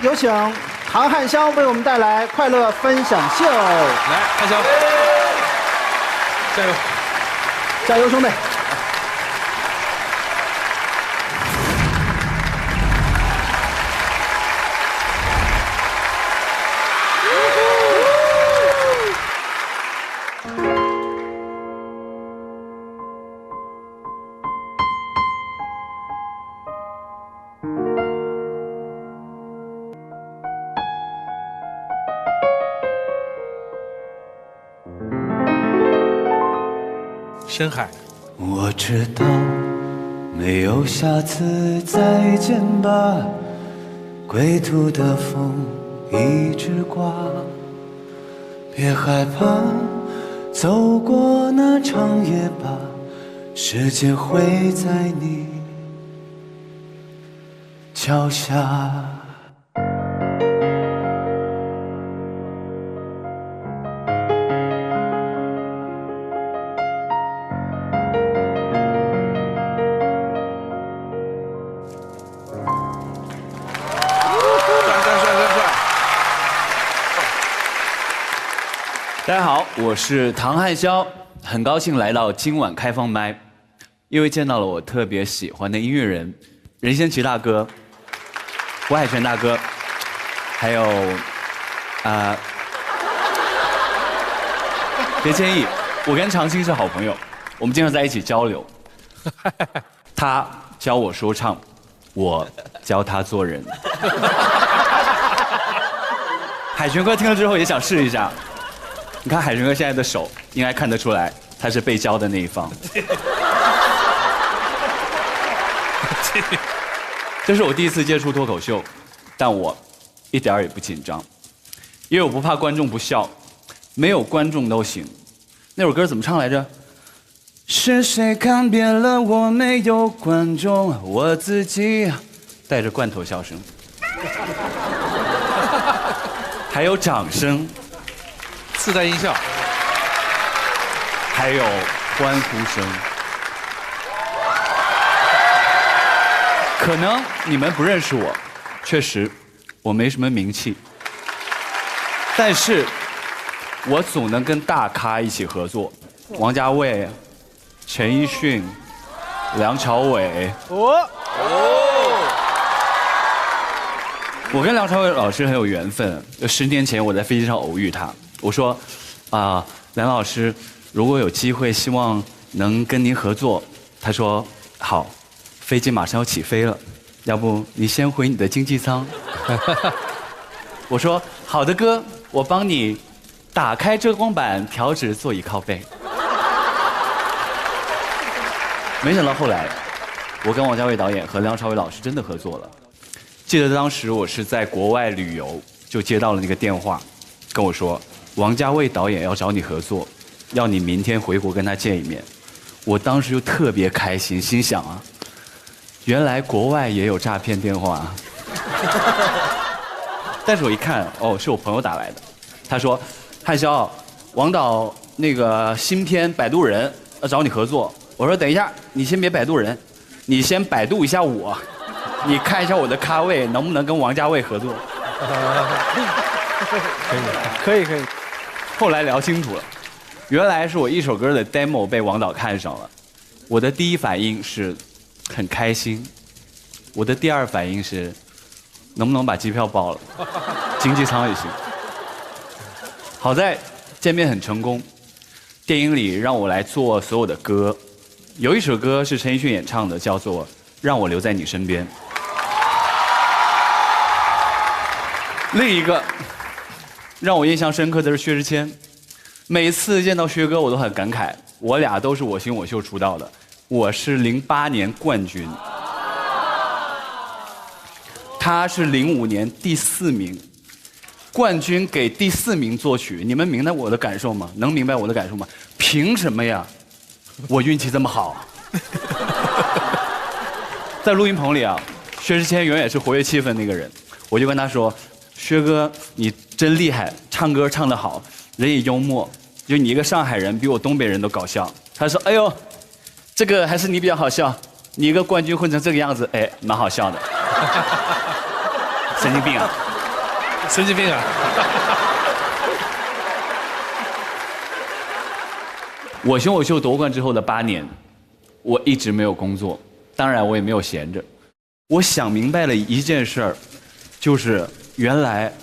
有请唐汉霄为我们带来快乐分享秀。来，汉霄，加油，加油，兄弟！深海。我知道没有下次再见吧，归途的风一直刮，别害怕，走过那长夜吧，世界会在你脚下。大家好，我是唐汉霄，很高兴来到今晚开放麦，因为见到了我特别喜欢的音乐人，任贤齐大哥、胡海泉大哥，还有别介意，我跟常青是好朋友，我们经常在一起交流。他教我说唱，我教他做人。海泉哥听了之后也想试一下。你看海泉哥现在的手，应该看得出来，他是被教的那一方。这是我第一次接触脱口秀，但我一点也不紧张，因为我不怕观众不笑，没有观众都行。那首歌怎么唱来着？是谁看扁了我没有观众，我自己带着罐头笑声，还有掌声。自带音效，还有欢呼声。可能你们不认识我，确实我没什么名气，但是我总能跟大咖一起合作，王家卫、陈奕迅、梁朝伟。我跟梁朝伟老师很有缘分，10年前我在飞机上偶遇他。我说，梁老师，如果有机会，希望能跟您合作。他说好，飞机马上要起飞了，要不你先回你的经济舱。我说好的哥，我帮你打开遮光板，调直座椅靠背。没想到后来，我跟王家卫导演和梁朝伟老师真的合作了。记得当时我是在国外旅游，就接到了那个电话，跟我说。王家卫导演要找你合作，要你明天回国跟他见一面。我当时就特别开心，心想啊，原来国外也有诈骗电话。但是我一看，哦，是我朋友打来的。他说：“汉霄，王导那个新片《摆渡人》要找你合作。”我说：“等一下，你先别摆渡人，你先百度一下我，你看一下我的咖位能不能跟王家卫合作。”可以。后来聊清楚了，原来是我一首歌的 demo 被王导看上了。我的第一反应是很开心，我的第二反应是能不能把机票报了，经济舱也行。好在见面很成功，电影里让我来做所有的歌，有一首歌是陈奕迅演唱的，叫做《让我留在你身边》。另一个让我印象深刻的是薛之谦，每次见到薛哥我都很感慨，我俩都是我型我秀出道的，我是08年冠军，他是05年第4名，冠军给第4名作曲，你们明白我的感受吗？能明白我的感受吗？凭什么呀？我运气这么好。在录音棚里啊，薛之谦永远是活跃气氛那个人，我就跟他说。薛哥，你真厉害，唱歌唱得好，人也幽默，就你一个上海人，比我东北人都搞笑。他说：“哎呦，这个还是你比较好笑，你一个冠军混成这个样子，哎，蛮好笑的。”神经病啊！神经病啊！我熊我秀夺冠之后的8年，我一直没有工作，当然我也没有闲着。我想明白了一件事儿，就是原来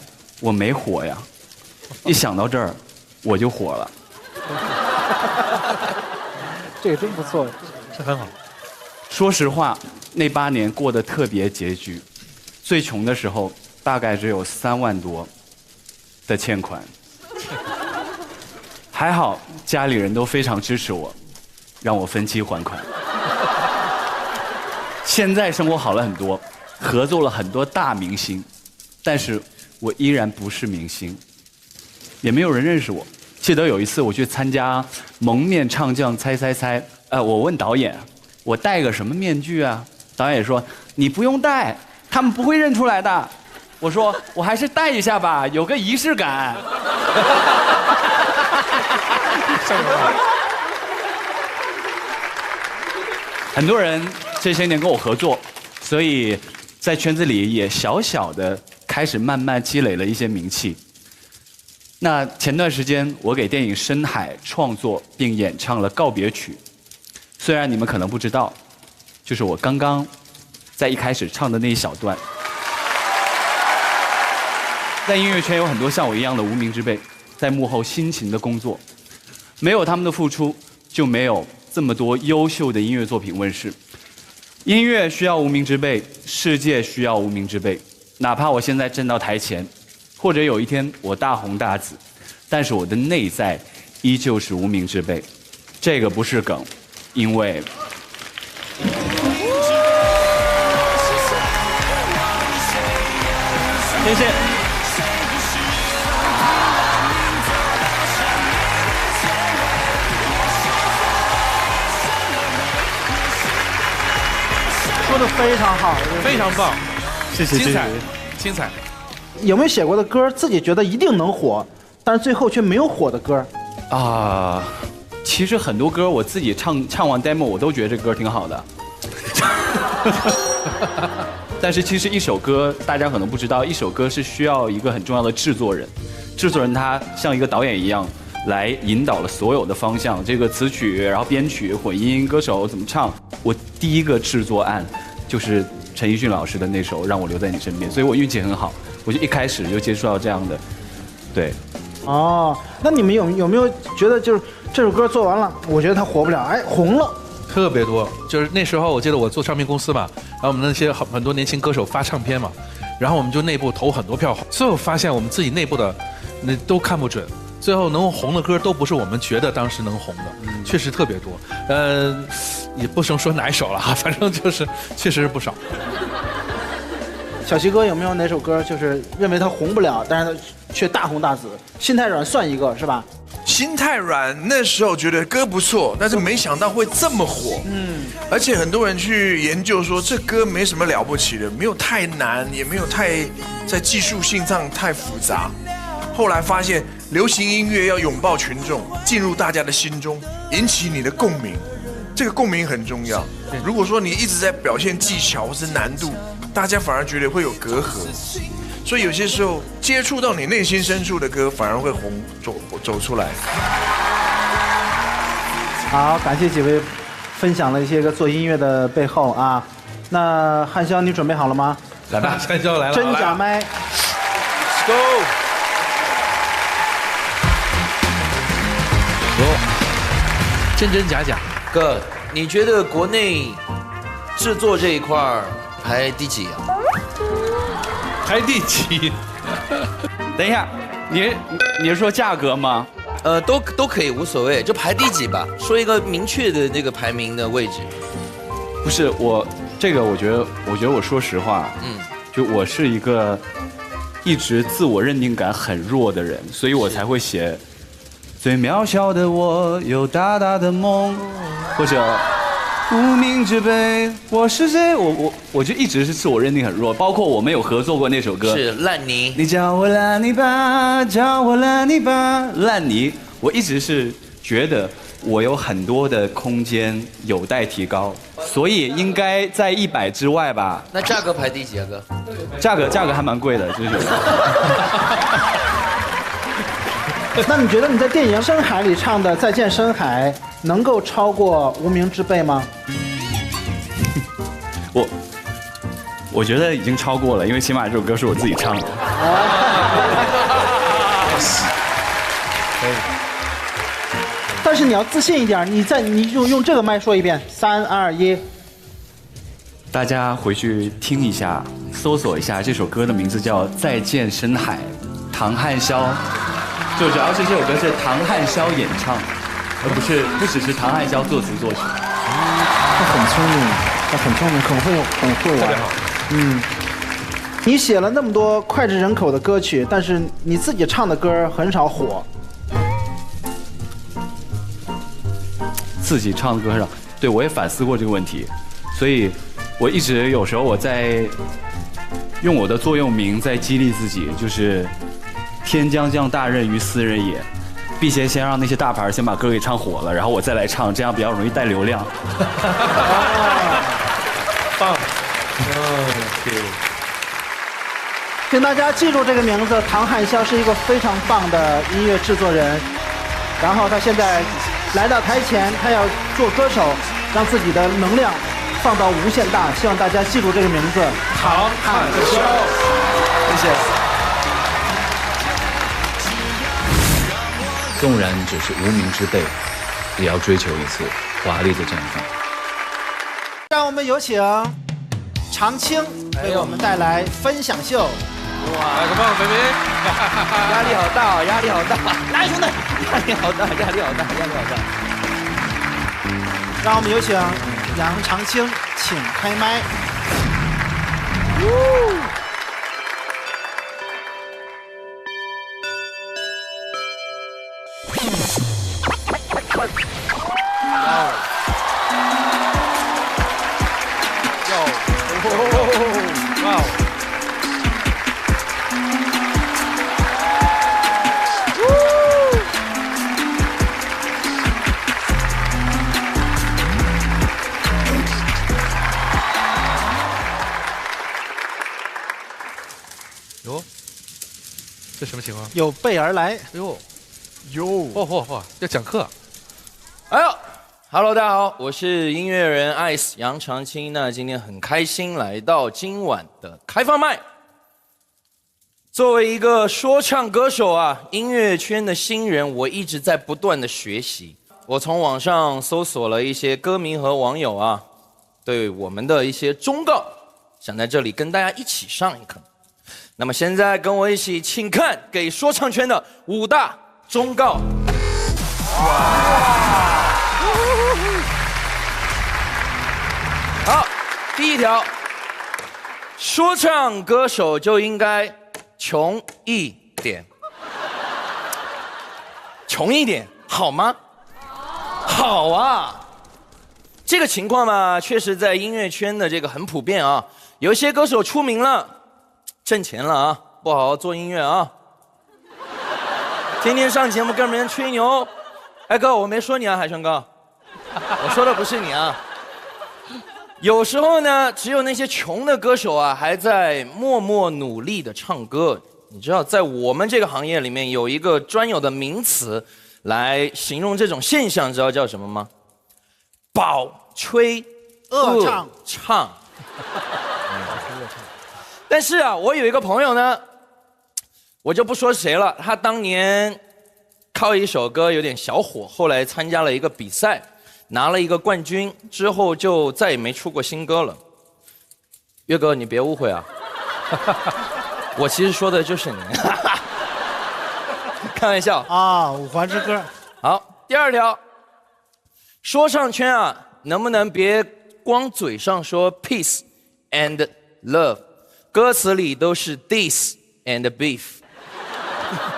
我没火呀。一想到这儿，我就火了。这个真不错。这很好。说实话，那8年过得特别拮据，最穷的时候大概只有3万多的欠款。还好家里人都非常支持我，让我分期还款。现在生活好了很多，合作了很多大明星，但是我依然不是明星，也没有人认识我。记得有一次我去参加蒙面唱将猜猜猜，我问导演，我戴个什么面具啊？导演说你不用戴，他们不会认出来的。我说我还是戴一下吧，有个仪式感。很多人这些年跟我合作，所以在圈子里也小小的开始慢慢积累了一些名气。那前段时间我给电影《深海》创作并演唱了告别曲，虽然你们可能不知道，就是我刚刚在一开始唱的那一小段。在音乐圈有很多像我一样的无名之辈，在幕后辛勤的工作，没有他们的付出，就没有这么多优秀的音乐作品问世。音乐需要无名之辈，世界需要无名之辈。哪怕我现在站到台前，或者有一天我大红大紫，但是我的内在依旧是无名之辈。这个不是梗，因为谢谢。说的非常好，非常棒，谢谢，精彩，精彩。有没有写过的歌，自己觉得一定能火，但是最后却没有火的歌？其实很多歌我自己唱完 demo， 我都觉得这歌挺好的。但是其实一首歌，大家可能不知道，一首歌是需要一个很重要的制作人，制作人他像一个导演一样，来引导了所有的方向，这个词曲，然后编曲、混音、歌手怎么唱。我第一个制作案就是陈奕迅老师的那首《让我留在你身边》，所以我运气很好，我就一开始就接触到这样的，对。哦，那你们有没有觉得就是这首歌做完了，我觉得它火不了，哎，红了。特别多，就是那时候我记得我做唱片公司嘛，然后我们那些很多年轻歌手发唱片嘛，然后我们就内部投很多票，最后发现我们自己内部的那都看不准，最后能红的歌都不是我们觉得当时能红的，确实特别多。也不能说哪一首了哈，反正就是确实是不少。小齐哥有没有哪首歌就是认为它红不了，但是它却大红大紫？心太软算一个是吧？心太软那时候觉得歌不错，但是没想到会这么火。而且很多人去研究说这歌没什么了不起的，没有太难，也没有太在技术性上太复杂。后来发现流行音乐要拥抱群众，进入大家的心中，引起你的共鸣，这个共鸣很重要。如果说你一直在表现技巧或是难度，大家反而觉得会有隔阂。所以有些时候接触到你内心深处的歌，反而会走出来。好，感谢几位分享了一些个做音乐的背后啊。那汉霄，你准备好了吗？来吧，汉霄来了，真假麦 Let's go。真真假假。哥，你觉得国内制作这一块排第几啊？排第几？等一下，你是说价格吗？都可以，无所谓，就排第几吧。说一个明确的那个排名的位置。不是我，这个我觉得我说实话，就我是一个一直自我认定感很弱的人，所以我才会写最渺小的我有大大的梦，或者无名之辈我是谁，我就一直是自我认定很弱，包括我们有合作过那首歌是烂泥，你叫我烂泥巴，叫我烂泥巴，烂泥，我一直是觉得我有很多的空间有待提高，所以应该在100之外吧。那价格排第几啊，哥？价格还蛮贵的，就是。那你觉得你在电影《深海》里唱的《再见深海》能够超过《无名之辈》吗？我觉得已经超过了，因为起码这首歌是我自己唱的。但是你要自信一点，你用这个麦说一遍，3、2、1。大家回去听一下，搜索一下这首歌的名字叫《再见深海》，唐汉霄。就主要是这首歌是唐汉霄演唱，而不只是唐汉霄作词作曲。他很聪明，他很聪明，很会玩，特别好。你写了那么多脍炙人口的歌曲，但是你自己唱的歌很少火。自己唱的歌上，对我也反思过这个问题，所以我一直有时候我在用我的座右铭在激励自己，就是天将降大任于斯人也，必先让那些大牌先把歌给唱火了，然后我再来唱，这样比较容易带流量。棒。请大家记住这个名字，唐汉霄是一个非常棒的音乐制作人。然后他现在来到台前，他要做歌手，让自己的能量放到无限大。希望大家记住这个名字，唐汉霄。谢谢。纵然只是无名之辈，也要追求一次华丽的绽放。让我们有请常青为我们带来分享秀。哇，个棒，baby！压力好大哦，压力好大，来，兄弟，压力好大，压力好大，压力好大。让我们有请杨常青，请开麦。哇！哟，这什么情况？有备而来。哎呦，嚯，要讲课。哎呦 ，Hello， 大家好，我是音乐人 Ice 杨常青。那今天很开心来到今晚的开放麦。作为一个说唱歌手啊，音乐圈的新人，我一直在不断的学习。我从网上搜索了一些歌迷和网友啊，对我们的一些忠告，想在这里跟大家一起上一课。那么现在跟我一起，请看给说唱圈的5大忠告。好，第一条，说唱歌手就应该穷一点，穷一点好吗？好啊，这个情况嘛，确实在音乐圈的这个很普遍啊。有一些歌手出名了，挣钱了啊，不好好做音乐啊，天天上节目跟别人吹牛。哎哥，我没说你啊，海生哥，我说的不是你啊。有时候呢，只有那些穷的歌手啊，还在默默努力的唱歌。你知道，在我们这个行业里面有一个专有的名词来形容这种现象，知道叫什么吗？饱吹恶唱。但是啊，我有一个朋友呢，我就不说谁了，他当年靠一首歌有点小火，后来参加了一个比赛，拿了一个冠军，之后就再也没出过新歌了。岳哥，你别误会啊，我其实说的就是你，开玩笑啊，五环之歌。好，第二条，说唱圈啊，能不能别光嘴上说 peace and love， 歌词里都是 diss and beef。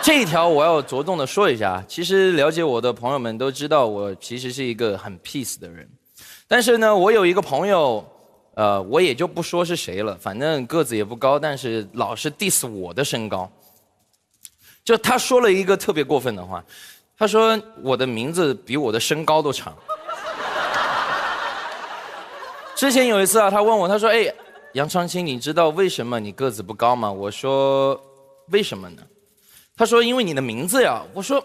这一条我要着重的说一下，其实了解我的朋友们都知道，我其实是一个很 peace 的人。但是呢，我有一个朋友，我也就不说是谁了，反正个子也不高，但是老是 diss 我的身高。就他说了一个特别过分的话，他说我的名字比我的身高都长。之前有一次啊，他问我，他说：“哎，杨长青，你知道为什么你个子不高吗？我说为什么呢？他说因为你的名字呀。我说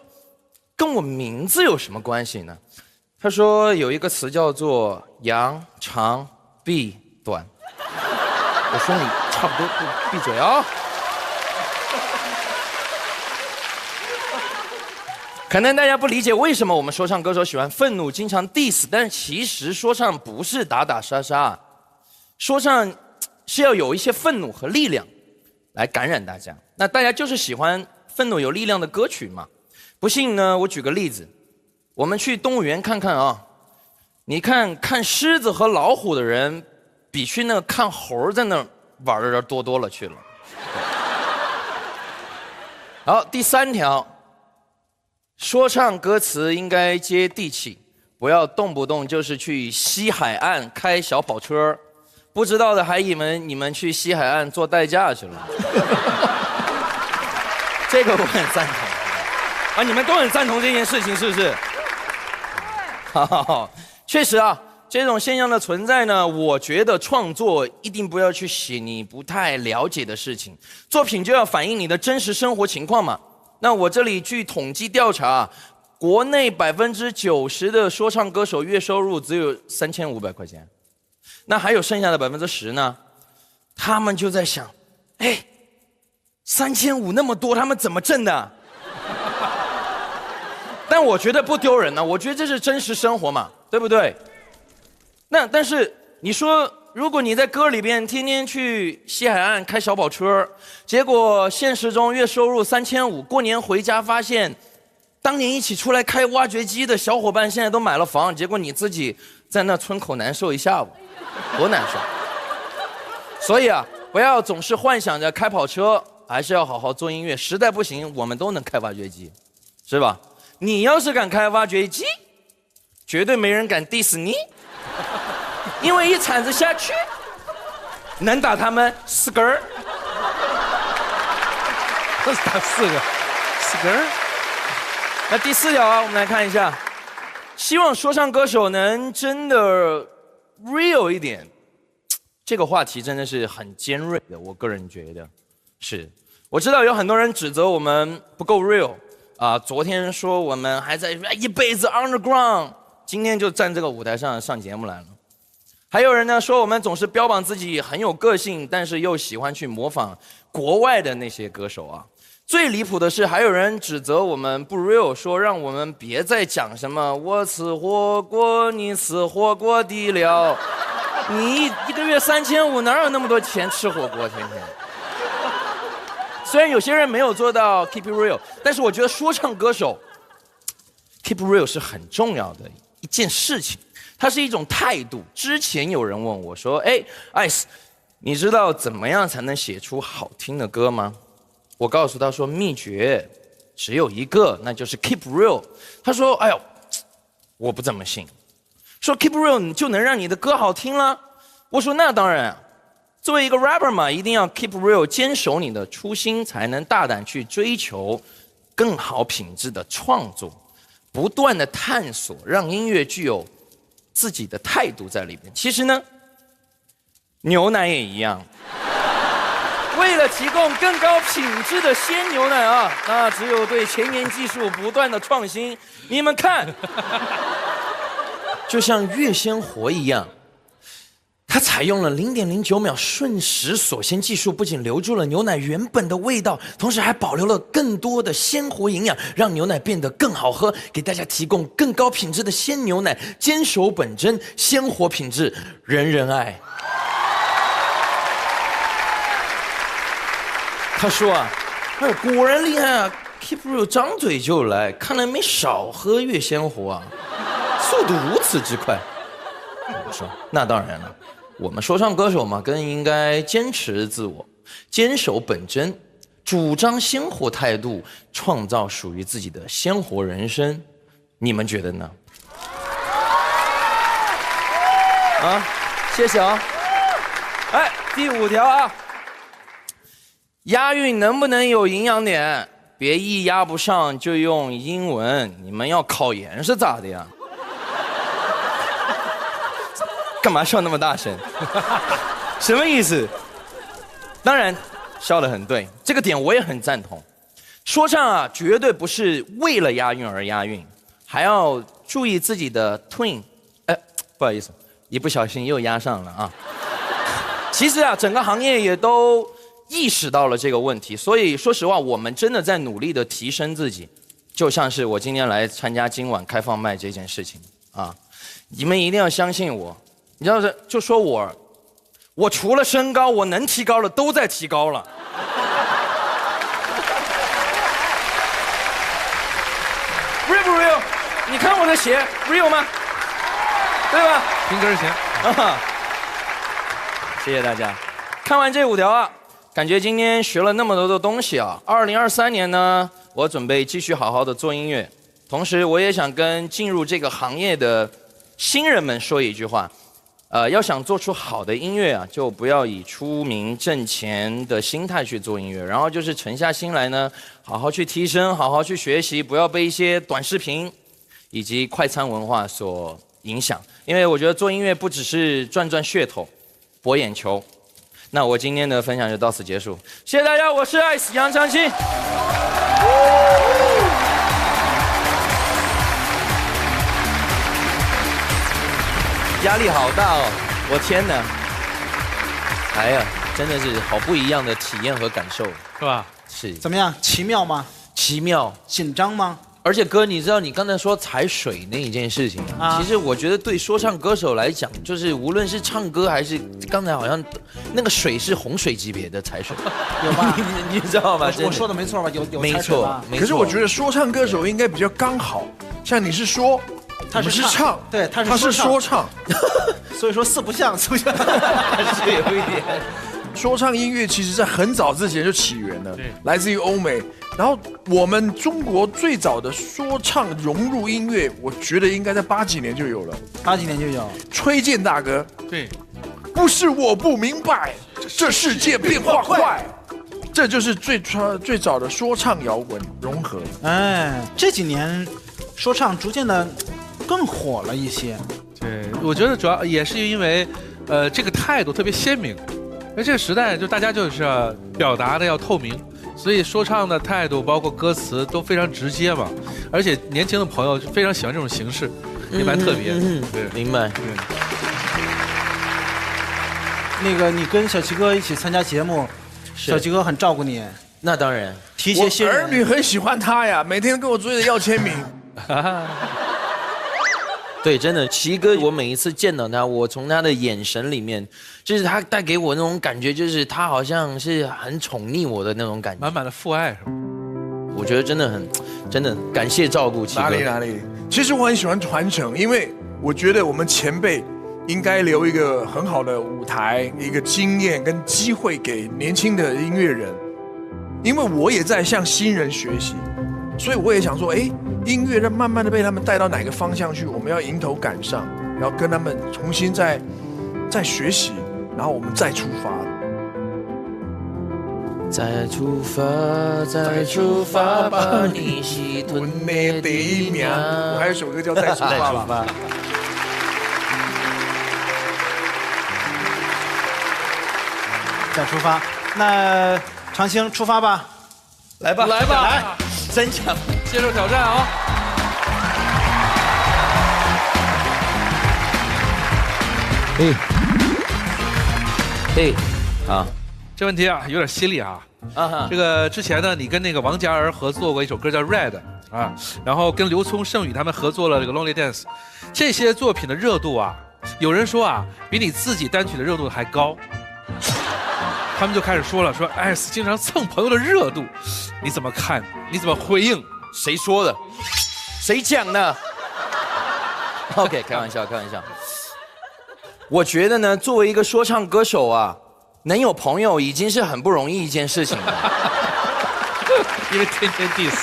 跟我名字有什么关系呢？他说有一个词叫做扬长避短。我说你差不多闭嘴啊！可能大家不理解为什么我们说唱歌手喜欢愤怒，经常 diss， 但其实说唱不是打打杀杀，说唱是要有一些愤怒和力量来感染大家。那大家就是喜欢愤怒有力量的歌曲嘛？不信呢，我举个例子，我们去动物园看看啊，你看狮子和老虎的人，比去那看猴在那玩的人多了去了。好，第3条。说唱歌词应该接地气，不要动不动就是去西海岸开小跑车，不知道的还以为你们去西海岸做代驾去了。这个我很赞同啊，你们都很赞同这件事情，是不是？好，确实啊，这种现象的存在呢，我觉得创作一定不要去写你不太了解的事情，作品就要反映你的真实生活情况嘛。那我这里据统计调查，国内90%的说唱歌手月收入只有3500块钱，那还有剩下的10%呢？他们就在想，哎，3500那么多，他们怎么挣的？但我觉得不丢人呢，我觉得这是真实生活嘛，对不对？但是你说，如果你在歌里边天天去西海岸开小跑车，结果现实中月收入3500，过年回家发现，当年一起出来开挖掘机的小伙伴现在都买了房，结果你自己在那村口难受一下午，多难受。所以啊，不要总是幻想着开跑车，还是要好好做音乐。实在不行，我们都能开挖掘机，是吧？你要是敢开挖掘机，绝对没人敢 diss 你。因为一铲子下去，能打他们4根儿，都是打4个4根儿。那第4条啊，我们来看一下，希望说唱歌手能真的 real 一点。这个话题真的是很尖锐的，我个人觉得是。我知道有很多人指责我们不够 real 啊，昨天说我们还在一辈子 underground， 今天就站这个舞台上节目来了。还有人呢说我们总是标榜自己很有个性，但是又喜欢去模仿国外的那些歌手啊。最离谱的是，还有人指责我们不 real， 说让我们别再讲什么我吃火锅，你吃火锅底料，你一个月3500，哪有那么多钱吃火锅？天天。虽然有些人没有做到 keep it real， 但是我觉得说唱歌手 keep it real 是很重要的一件事情。它是一种态度。之前有人问我说：“哎 ，Ice， 你知道怎么样才能写出好听的歌吗？”我告诉他说，秘诀只有一个，那就是 keep real。他说：“哎呦，我不怎么信。说 keep real 你就能让你的歌好听了？”我说：“那当然啊，作为一个 rapper 嘛，一定要 keep real， 坚守你的初心，才能大胆去追求更好品质的创作，不断的探索，让音乐具有自己的态度在里面。其实呢，牛奶也一样。为了提供更高品质的鲜牛奶啊，那只有对前沿技术不断的创新。你们看，就像越鲜活一样，它采用了0.09秒瞬时锁鲜技术，不仅留住了牛奶原本的味道，同时还保留了更多的鲜活营养，让牛奶变得更好喝，给大家提供更高品质的鲜牛奶，坚守本真，鲜活品质，人人爱。他说啊，哎，果然厉害啊 ，Keep Real 张嘴就来，看来没少喝越鲜活啊，速度如此之快。我说，那当然了。我们说唱歌手嘛，更应该坚持自我，坚守本真，主张鲜活态度，创造属于自己的鲜活人生。你们觉得呢？啊，谢谢啊。哎，第5条啊，押韵能不能有营养点？别一押不上就用英文，你们要考研是咋的呀？干嘛笑那么大声？什么意思？当然，笑得很对，这个点我也很赞同。说唱啊，绝对不是为了押韵而押韵，还要注意自己的 twin。不好意思，一不小心又押上了啊。其实啊，整个行业也都意识到了这个问题，所以说实话，我们真的在努力的提升自己。就像是我今天来参加今晚开放麦这件事情啊，你们一定要相信我。你知道是，就说我除了身高，我能提高的都在提高了。real 不 real？ 你看我的鞋 real 吗？对吧？平跟鞋。谢谢大家。看完这5条啊，感觉今天学了那么多的东西啊。2023年呢，我准备继续好好的做音乐，同时我也想跟进入这个行业的新人们说一句话。要想做出好的音乐啊，就不要以出名挣钱的心态去做音乐，然后就是沉下心来呢，好好去提升，好好去学习，不要被一些短视频以及快餐文化所影响。因为我觉得做音乐不只是赚噱头、博眼球。那我今天的分享就到此结束，谢谢大家，我是 Ice 杨长青。压力好大哦，我天哪！哎呀，真的是好不一样的体验和感受，是吧？是。怎么样？奇妙吗？奇妙。紧张吗？而且哥，你知道你刚才说踩水那一件事情啊，其实我觉得对说唱歌手来讲，就是无论是唱歌还是刚才好像那个水是洪水级别的踩水，有吧？你知道吗？我说的没错吧？有没错，可是我觉得说唱歌手应该比较刚好，像你是说，他是唱，对，他是说唱，所以说四不像，是有一点。说唱音乐其实在很早之前就起源了，来自于欧美。然后我们中国最早的说唱融入音乐，我觉得应该在80几年就有了。80几年就有。崔健大哥，对，不是我不明白，这世界变化快，这就是最早的说唱摇滚融合。哎，这几年说唱逐渐的更火了一些。对，我觉得主要也是因为，这个态度特别鲜明。而这个时代就大家就是表达的要透明，所以说唱的态度包括歌词都非常直接嘛。而且年轻的朋友非常喜欢这种形式，也蛮特别的。对，明白。对。那个你跟小齐哥一起参加节目，小齐哥很照顾你。那当然，提携新人。儿女很喜欢他呀，每天跟我追着要签名。对，真的，齐哥，我每一次见到他，我从他的眼神里面，就是他带给我那种感觉，就是他好像是很宠溺我的那种感觉，满满的父爱是吧？我觉得真的感谢照顾齐哥。哪里？其实我很喜欢传承，因为我觉得我们前辈应该留一个很好的舞台、一个经验跟机会给年轻的音乐人，因为我也在向新人学习。所以我也想说，音乐慢慢的被他们带到哪个方向去，我们要迎头赶上，然后跟他们重新再学习，然后我们再出发。再出发，把你西屯的地名。我还有首歌叫《再出发》吧。再出发，那长青出发吧。来吧，来，真强，接受挑战啊！啊，这问题啊有点犀利啊。这个之前呢，你跟那个王嘉尔合作过一首歌叫《Red》啊，然后跟刘聪、盛宇他们合作了这个《Lonely Dance》，这些作品的热度啊，有人说啊，比你自己单曲的热度还高。他们就开始说了，说Ice经常蹭朋友的热度，你怎么看？你怎么回应？谁说的？谁讲的 ？OK， 开玩笑。我觉得呢，作为一个说唱歌手啊，能有朋友已经是很不容易一件事情了。因为天天 diss。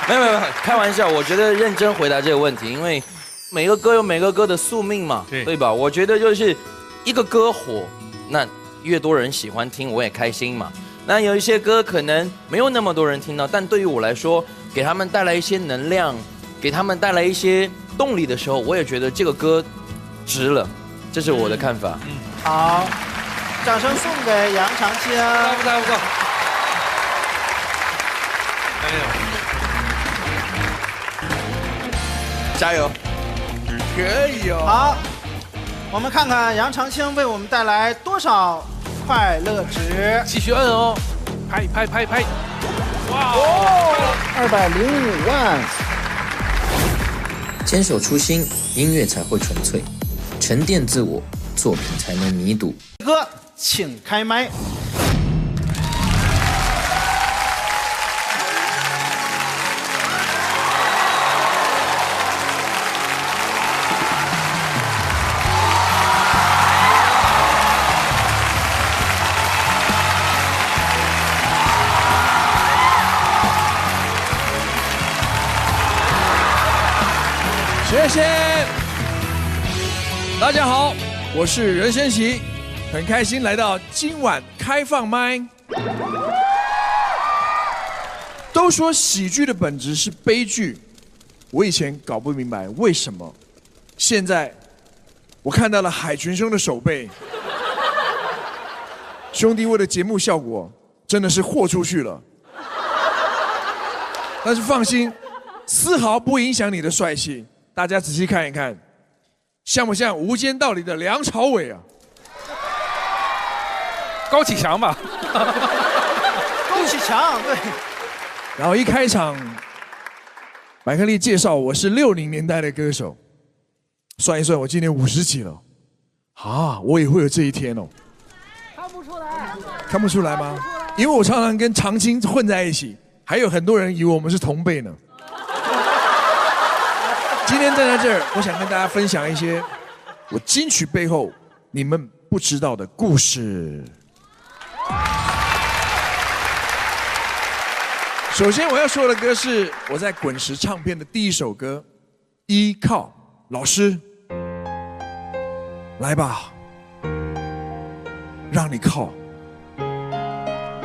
没有，开玩笑。我觉得认真回答这个问题，因为每个歌有每个歌的宿命嘛，对吧？我觉得就是一个歌火，那越多人喜欢听，我也开心嘛。那有一些歌可能没有那么多人听到，但对于我来说，给他们带来一些能量，给他们带来一些动力的时候，我也觉得这个歌值了。这是我的看法。好，掌声送给杨长青。不够。加油，可以哦。好，我们看看杨长青为我们带来多少快乐值。继续摁哦，拍！哇，205万。坚守初心，音乐才会纯粹；沉淀自我，作品才能弥笃。哥，请开麦。谢谢大家好，我是任贤齐，很开心来到今晚开放麦。都说喜剧的本质是悲剧，我以前搞不明白为什么，现在我看到了海群兄的手背，兄弟为了节目效果真的是豁出去了，但是放心，丝毫不影响你的帅气。大家仔细看一看，像不像《无间道》里的梁朝伟啊？高启强吧？高启强，对。然后一开场，麦克利介绍我是60年代的歌手，算一算我今年50几了，啊，我也会有这一天哦。看不出来。看不出来吗？因为我常常跟长青混在一起，还有很多人以为我们是同辈呢。今天站在这儿，我想跟大家分享一些我金曲背后你们不知道的故事。首先我要说的歌是我在滚石唱片的第一首歌，《依靠》。老师，来吧，让你靠，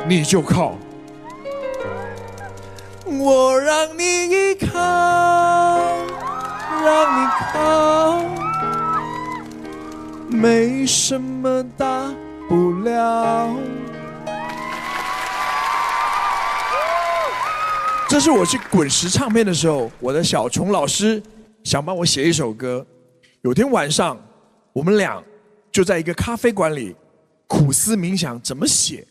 你就靠，我让你依靠。让你靠，没什么大不了。这是我去滚石唱片的时候，我的小虫老师想帮我写一首歌。有天晚上，我们俩就在一个咖啡馆里苦思冥想怎么写。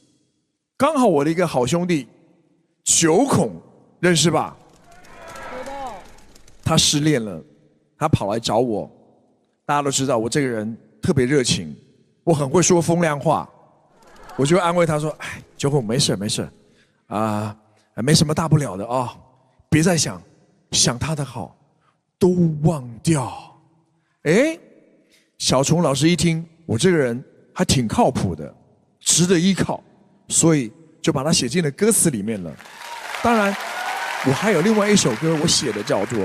刚好我的一个好兄弟九孔认识吧？他失恋了。他跑来找我，大家都知道我这个人特别热情，我很会说风凉话，我就安慰他说：“哎，九孔没事没事，没什么大不了的啊，别再想他的好，都忘掉。”哎，小虫老师一听我这个人还挺靠谱的，值得依靠，所以就把它写进了歌词里面了。当然，我还有另外一首歌我写的叫做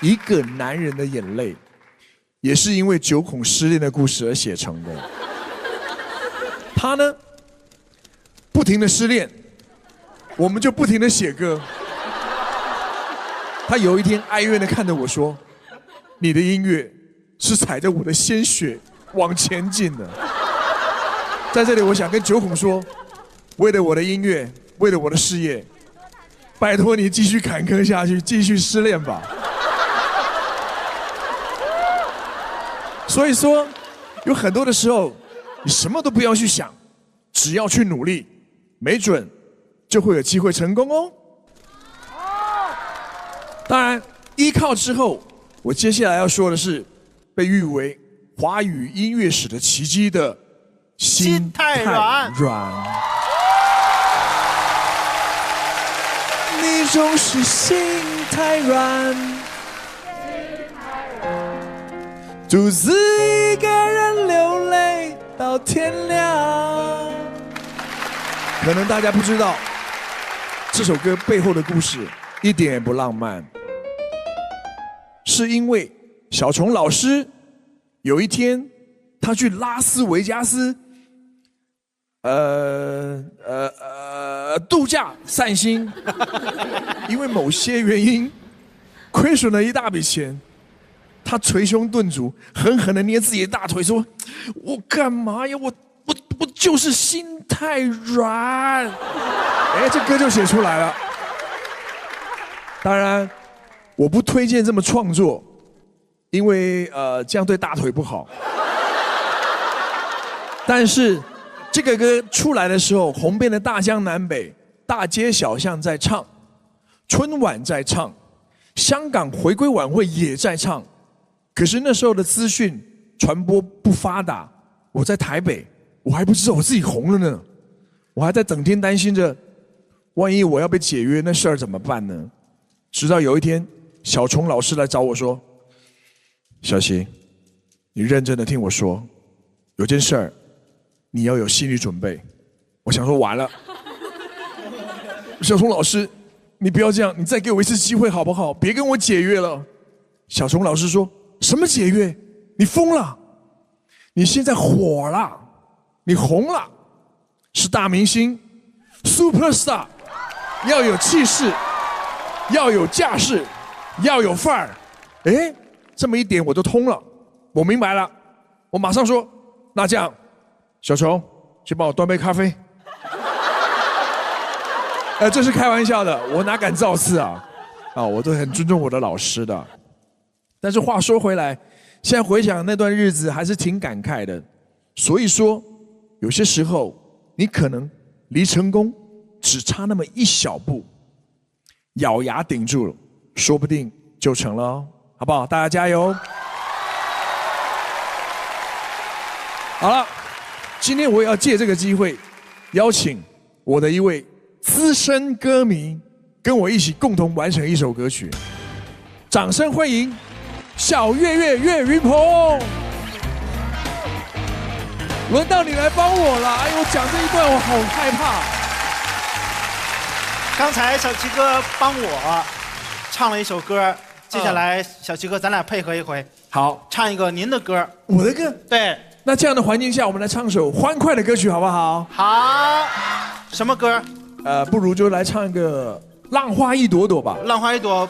一个男人的眼泪，也是因为九孔失恋的故事而写成的。他呢，不停的失恋，我们就不停的写歌。他有一天哀怨的看着我说：“你的音乐是踩着我的鲜血往前进的。”在这里，我想跟九孔说，为了我的音乐，为了我的事业，拜托你继续坎坷下去，继续失恋吧。所以说，有很多的时候，你什么都不要去想，只要去努力，没准就会有机会成功哦。当然，依靠之后，我接下来要说的是，被誉为华语音乐史的奇迹的心太软。你总是心太软。独自一个人流泪到天亮。可能大家不知道，这首歌背后的故事一点也不浪漫，是因为小虫老师有一天他去拉斯维加斯，度假散心，因为某些原因亏损了一大笔钱。他捶胸顿足，狠狠地捏自己的大腿，说：“我干嘛呀？我就是心太软。哎，这歌就写出来了。当然，我不推荐这么创作，因为这样对大腿不好。但是这个歌出来的时候，红遍了大江南北，大街小巷在唱，春晚在唱，香港回归晚会也在唱。可是那时候的资讯传播不发达，我在台北，我还不知道我自己红了呢，我还在整天担心着，万一我要被解约，那事儿怎么办呢？直到有一天，小虫老师来找我说：“小希，你认真的听我说，有件事儿，你要有心理准备。”我想说完了，小虫老师，你不要这样，你再给我一次机会好不好？别跟我解约了。小虫老师说：“什么解约？你疯了！你现在火了，你红了，是大明星 ，super star， 要有气势，要有架势，要有范儿。”哎，这么一点我就通了，我明白了。我马上说：“那这样，小虫，去帮我端杯咖啡。”这是开玩笑的，我哪敢造次啊？我都很尊重我的老师的。但是话说回来，现在回想那段日子还是挺感慨的。所以说，有些时候你可能离成功只差那么一小步，咬牙顶住了，说不定就成了哦，好不好？大家加油！好了，今天我也要借这个机会，邀请我的一位资深歌迷跟我一起共同完成一首歌曲，掌声欢迎小岳岳岳云鹏。轮到你来帮我了，哎呦，讲这一段我好害怕。刚才小齐哥帮我唱了一首歌，接下来小齐哥咱俩配合一回，好，唱一个您的歌。我的歌？对。那这样的环境下，我们来唱首欢快的歌曲好不好？好。什么歌？不如就来唱一个《浪花一朵朵》吧。浪花一朵。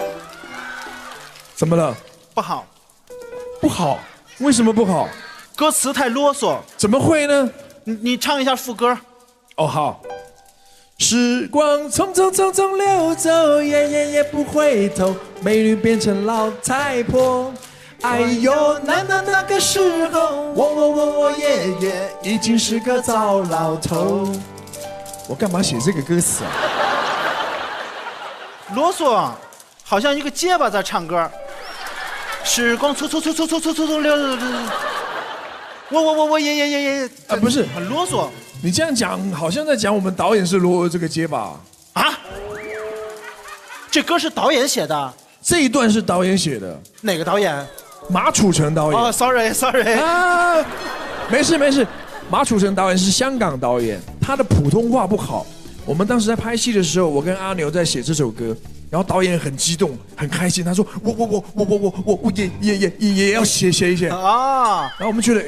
怎么了？不好。不好？为什么不好？歌词太啰嗦。怎么会呢？你唱一下副歌。哦，好。时光匆匆匆匆流走，也不回头，美女变成老太婆。哎呦，那个时候，我爷爷已经是个糟老头。我干嘛写这个歌词啊？啰嗦，好像一个结巴在唱歌。时光匆流，我爷啊，不是很啰嗦。你这样讲，好像在讲我们导演是这个结巴啊。这歌是导演写的，这一段是导演写的。哪个导演？马楚成导演。哦 ，sorry。啊，没事。马楚成导演是香港导演，他的普通话不好。我们当时在拍戏的时候，我跟阿牛在写这首歌，然后导演很激动，很开心，他说我也要写一写啊。然后我们觉得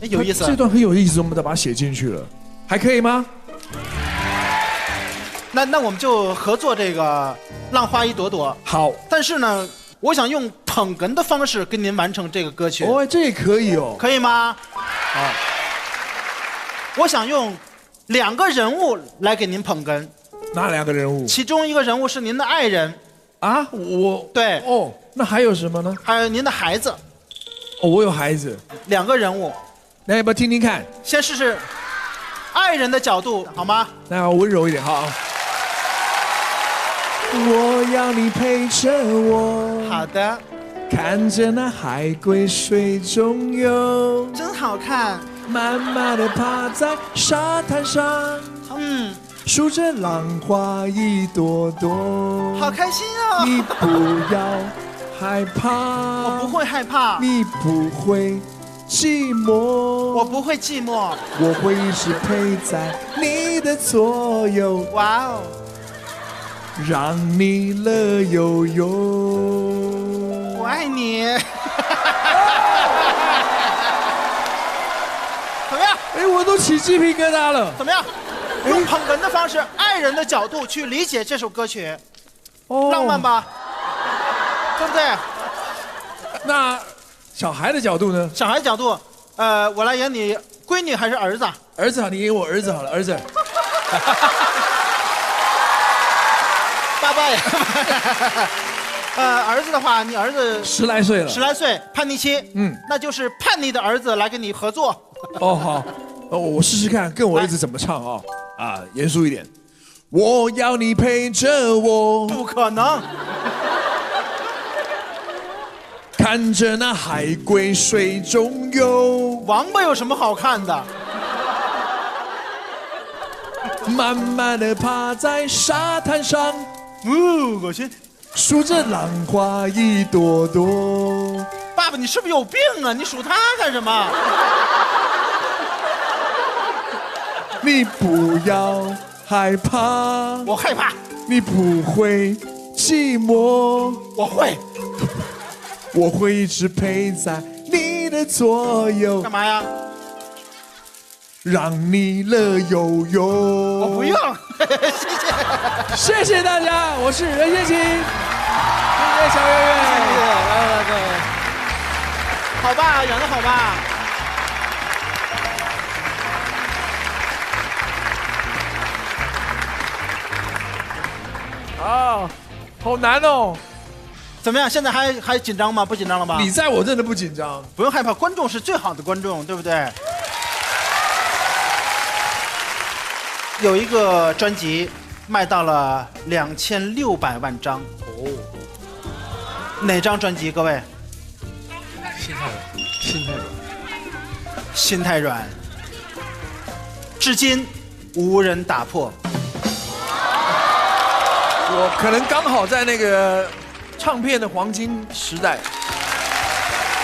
有意思，这段很有意思，我们再把它写进去了，还可以吗？那我们就合作这个《浪花一朵朵》。好，但是呢，我想用捧哏的方式跟您完成这个歌曲。哦，这也可以哦。可以吗？好。我想用2个人物来给您捧哏。哪2个人物？其中一个人物是您的爱人。啊，我？对。哦，那还有什么呢？还有您的孩子。哦，我有孩子。2个人物。那要不要听听看？先试试爱人的角度，好吗？那要温柔一点，好。我要你陪着我。好的。看着那海龟水中游，真好看。慢慢地趴在沙滩上，数着浪花一朵朵。好开心哦！你不要害怕，我不会害怕。你不会寂寞，我不会寂寞。我会一直陪在你的左右。哇哦！让你乐悠悠。我爱你。怎么样？我都起鸡皮疙瘩了。怎么样？用捧哏的方式，爱人的角度去理解这首歌曲，浪漫吧？对不对？那小孩的角度呢？小孩角度，我来演你闺女还是儿子？儿子好，你给我儿子好了，儿子。爸爸呀。儿子的话，你儿子10来岁了。10来岁，叛逆期。那就是叛逆的儿子来跟你合作。哦，好，我试试看，跟我儿子怎么唱啊？啊，严肃一点。我要你陪着我，不可能。看着那海龟水中游，王八有什么好看的？慢慢的趴在沙滩上，恶心。数着浪花一朵朵。爸爸，你是不是有病啊？你数它干什么？你不要害怕，我害怕。你不会寂寞，我会。我会一直陪在你的左右。干嘛呀？让你乐悠悠。我不用，谢谢。谢谢大家，我是任贤齐，谢谢小圆圆。来，好吧，演的好吧。啊，好难哦。怎么样？现在还紧张吗？不紧张了吧？你在我真的不紧张，不用害怕，观众是最好的观众，对不对？有一个专辑卖到了2600万张。哦，哪张专辑？各位？心太软，至今无人打破。我可能刚好在那个唱片的黄金时代。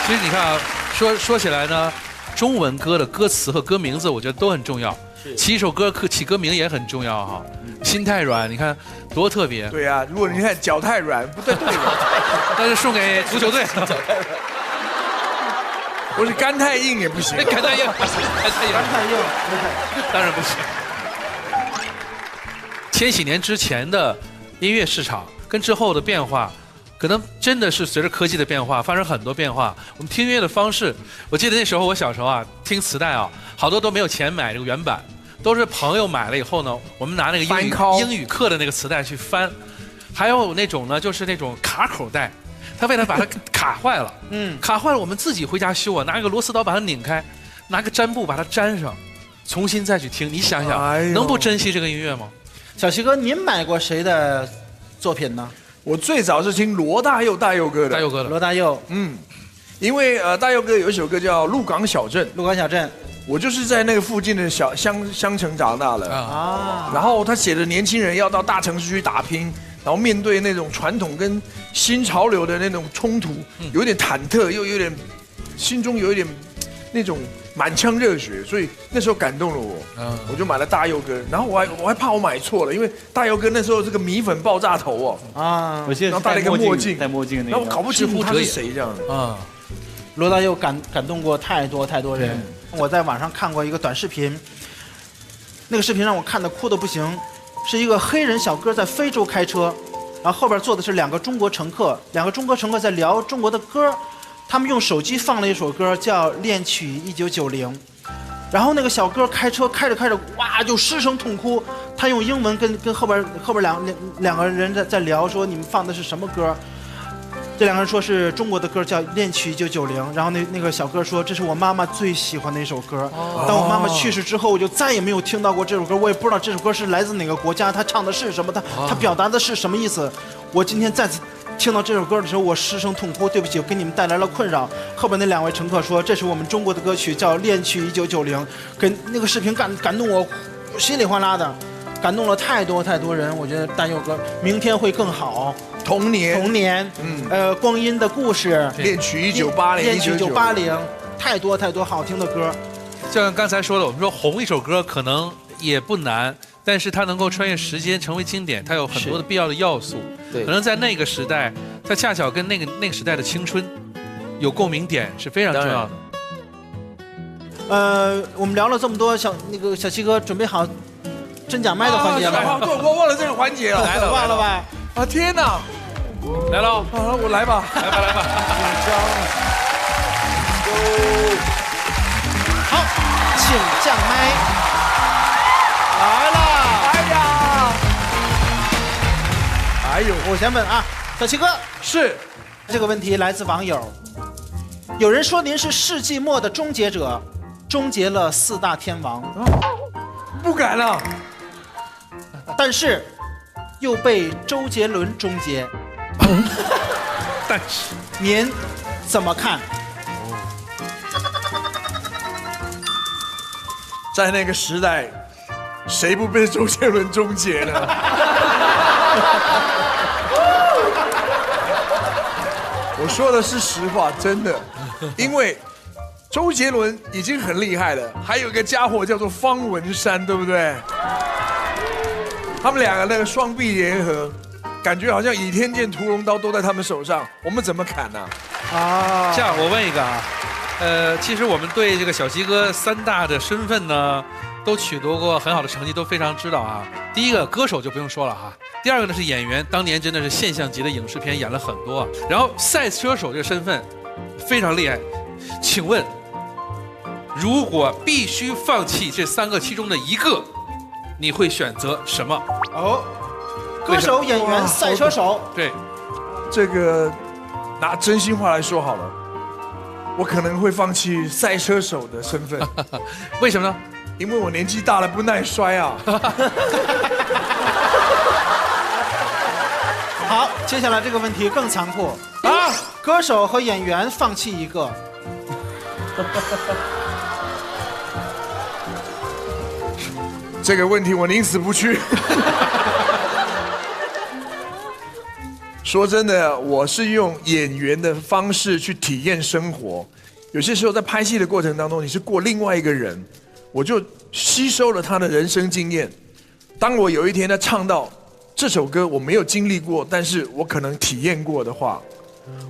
其实你看啊，说起来呢，中文歌的歌词和歌名字，我觉得都很重要。起一首歌起歌名也很重要哈。心太软，你看多特别。对啊，如果你看脚太软，不对，那就送给足球队。我是肝太硬也不行。肝太硬，当然不行。千禧年之前的音乐市场跟之后的变化，可能真的是随着科技的变化发生很多变化。我们听音乐的方式，我记得那时候我小时候啊，听磁带啊，好多都没有钱买这个原版，都是朋友买了以后呢，我们拿那个英语课的那个磁带去翻。还有那种呢，就是那种卡口带，他为了把它卡坏了，卡坏了，我们自己回家修啊，拿一个螺丝刀把它拧开，拿个粘布把它粘上，重新再去听。你想想，能不珍惜这个音乐吗？小齐哥，您买过谁的作品呢？我最早是听罗大佑大佑哥的。罗大佑，因为大佑哥有一首歌叫《鹿港小镇》，鹿港小镇，我就是在那个附近的小乡城长大的啊。然后他写的年轻人要到大城市去打拼，然后面对那种传统跟新潮流的那种冲突，有点忐忑，又有点心中有一点那种满腔热血，所以那时候感动了我，我就买了大佑哥。然后我还怕我买错了，因为大佑哥那时候这个米粉爆炸头我记得是戴墨镜，戴墨镜那个，然后我搞不清楚他是谁这样的。罗大佑感动过太多人。我在网上看过一个短视频，那个视频让我看得哭得不行，是一个黑人小哥在非洲开车，然后后边坐的是2个中国乘客，在聊中国的歌。他们用手机放了一首歌叫《恋曲1990》，然后那个小哥开车开着，哇，就失声痛哭。他用英文跟后边两个人在聊，说你们放的是什么歌？这2个人说是中国的歌，叫《恋曲1990》。然后那个小哥说这是我妈妈最喜欢的一首歌。当我妈妈去世之后，我就再也没有听到过这首歌，我也不知道这首歌是来自哪个国家，他唱的是什么，他表达的是什么意思。我今天再次听到这首歌的时候，我失声痛哭，对不起，我给你们带来了困扰。后边那2位乘客说，这是我们中国的歌曲，叫《恋曲1990》，跟那个视频感动我稀里哗啦的，感动了太多人。我觉得大佑哥明天会更好。童年，光阴的故事，恋曲1980，太多好听的歌。就像刚才说的，我们说红一首歌可能也不难，但是它能够穿越时间成为经典，它有很多的必要的要素。对，可能在那个时代，它恰巧跟那个时代的青春有共鸣点，是非常重要的。我们聊了这么多，小七哥准备好真假麦的环节了。我忘了这个环节了，来了，忘了吧？啊天哪！来喽！我来吧，来吧！好，好，请降麦。来了。哎呀，哎呦，我先问啊，小齐哥，是这个问题来自网友。有人说您是世纪末的终结者，终结了4大天王，不敢了。但是又被周杰伦终结。但是您怎么看？在那个时代，谁不被周杰伦终结呢？我说的是实话，真的，因为周杰伦已经很厉害了，还有一个家伙叫做方文山，对不对？他们两个那个双臂联合，感觉好像倚天剑、屠龙刀都在他们手上，我们怎么砍呢？啊，这样我问一个啊，其实我们对这个小齐哥3大的身份呢，都取得过很好的成绩，都非常知道啊。第一个歌手就不用说了哈，第二个呢是演员，当年真的是现象级的影视片演了很多啊。然后赛车手这个身份非常厉害，请问，如果必须放弃这3个其中的一个，你会选择什么？哦，歌手、演员、赛车手。对，这个拿真心话来说好了，我可能会放弃赛车手的身份。为什么呢？因为我年纪大了不耐摔啊。好，接下来这个问题更残酷啊！歌手和演员放弃一个，这个问题我宁死不屈。说真的，我是用演员的方式去体验生活。有些时候在拍戏的过程当中，你是过另外一个人，我就吸收了他的人生经验。当我有一天在唱到这首歌我没有经历过，但是我可能体验过的话，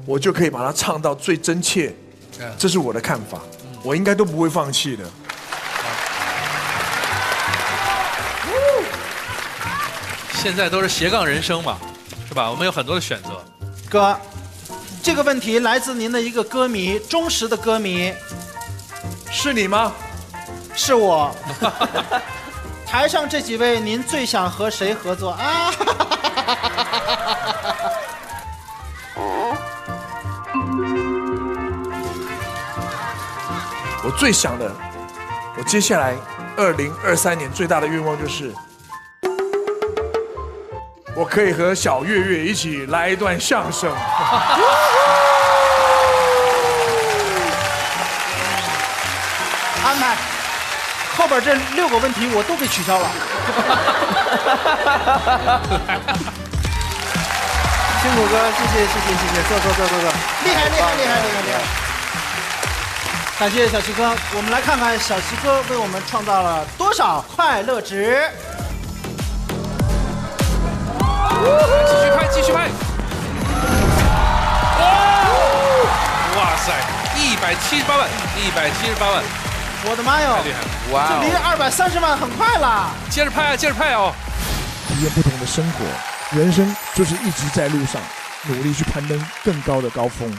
我就可以把它唱到最真切。这是我的看法，我应该都不会放弃的。现在都是斜杠人生嘛，是吧？我们有很多的选择。哥，这个问题来自您的一个歌迷，忠实的歌迷。是你吗？是我。台上这几位，您最想和谁合作啊？我最想的，我接下来2023年最大的愿望就是，我可以和小岳岳一起来一段相声。安排。后边这6个问题我都给取消了。辛苦哥，谢谢，坐，厉害！感谢小齐哥，我们来看看小齐哥为我们创造了多少快乐值。继续拍！哇塞，178万！我的妈哟！太厉害了！哇这离230万很快了。接着拍哦！体验不同的生活，人生就是一直在路上，努力去攀登更高的高峰。